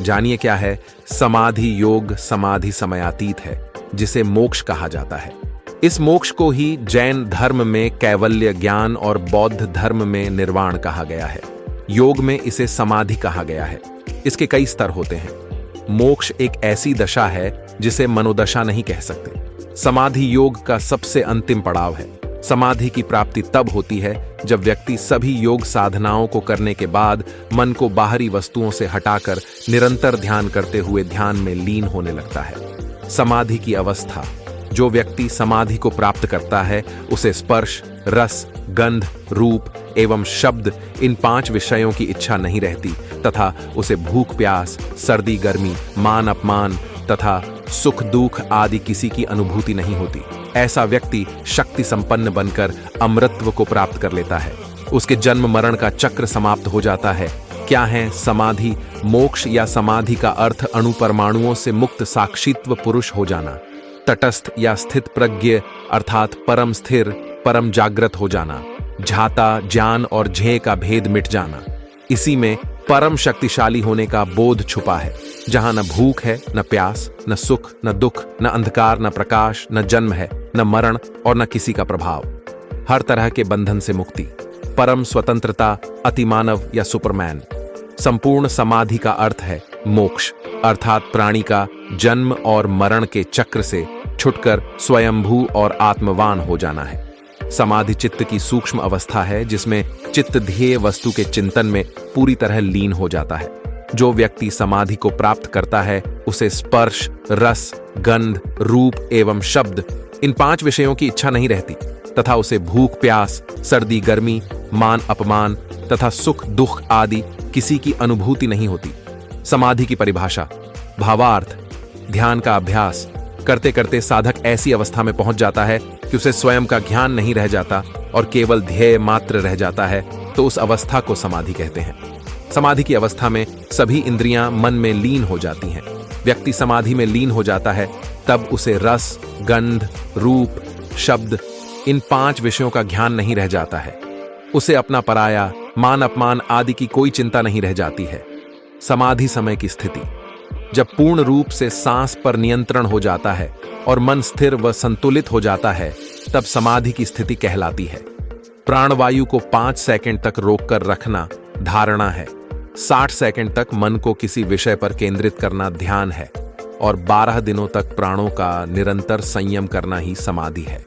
जानिए क्या है समाधि योग। समाधि समयातीत है जिसे मोक्ष कहा जाता है। इस मोक्ष को ही जैन धर्म में कैवल्य ज्ञान और बौद्ध धर्म में निर्वाण कहा गया है। योग में इसे समाधि कहा गया है। इसके कई स्तर होते हैं। मोक्ष एक ऐसी दशा है जिसे मनोदशा नहीं कह सकते। समाधि योग का सबसे अंतिम पड़ाव है। समाधि की प्राप्ति तब होती है जब व्यक्ति सभी योग साधनाओं को करने के बाद मन को बाहरी वस्तुओं से हटाकर निरंतर ध्यान करते हुए ध्यान में लीन होने लगता है। समाधि की अवस्था। जो व्यक्ति समाधि को प्राप्त करता है उसे स्पर्श, रस, गंध, रूप एवं शब्द इन 5 विषयों की इच्छा नहीं रहती तथा उसे भूख प्यास, सर्दी गर्मी, मान अपमान तथा सुख दुख आदि किसी की अनुभूति नहीं होती। ऐसा व्यक्ति शक्ति संपन्न बनकर अमृतत्व को प्राप्त कर लेता है। उसके जन्म मरण का चक्र समाप्त हो जाता है। क्या है समाधि? मोक्ष या समाधि का अर्थ अणु परमाणुओं से मुक्त साक्षित्व पुरुष हो जाना, तटस्थ या स्थित प्रज्ञ अर्थात परम स्थिर, परम जागृत हो जाना, झाता, ज्ञान और झेय का भेद मिट जाना। इसी में परम शक्तिशाली होने का बोध छुपा है, जहां न भूख है, न प्यास, न सुख, न दुख, न अंधकार, न प्रकाश, न जन्म है, न मरण और न किसी का प्रभाव। हर तरह के बंधन से मुक्ति, परम स्वतंत्रता, अतिमानव या सुपरमैन। संपूर्ण समाधि का अर्थ है मोक्ष अर्थात प्राणी का जन्म और मरण के चक्र से छुटकर स्वयंभू और आत्मवान हो जाना है। समाधि चित्त की सूक्ष्म अवस्था है जिसमें चित्त ध्येय वस्तु के चिंतन में पूरी तरह लीन हो जाता है। जो व्यक्ति समाधि को प्राप्त करता है उसे स्पर्श, रस, गंध, रूप एवं शब्द इन 5 विषयों की इच्छा नहीं रहती तथा उसे भूख प्यास, सर्दी गर्मी, मान अपमान तथा सुख दुख आदि किसी की अनुभूति नहीं होती। समाधि की परिभाषा। भावार्थ। ध्यान का अभ्यास करते करते साधक ऐसी अवस्था में पहुंच जाता है कि उसे स्वयं का ज्ञान नहीं रह जाता और केवल ध्येय मात्र रह जाता है, तो उस अवस्था को समाधि कहते हैं। समाधि की अवस्था में सभी इंद्रियां मन में लीन हो जाती हैं। व्यक्ति समाधि में लीन हो जाता है तब उसे रस, गंध, रूप, शब्द इन 5 विषयों का ज्ञान नहीं रह जाता है। उसे अपना पराया, मान अपमान आदि की कोई चिंता नहीं रह जाती है। समाधि समय की स्थिति। जब पूर्ण रूप से सांस पर नियंत्रण हो जाता है और मन स्थिर व संतुलित हो जाता है तब समाधि की स्थिति कहलाती है। प्राणवायु को 5 सेकंड तक रोककर रखना धारणा है। 60 सेकंड तक मन को किसी विषय पर केंद्रित करना ध्यान है और 12 दिनों तक प्राणों का निरंतर संयम करना ही समाधि है।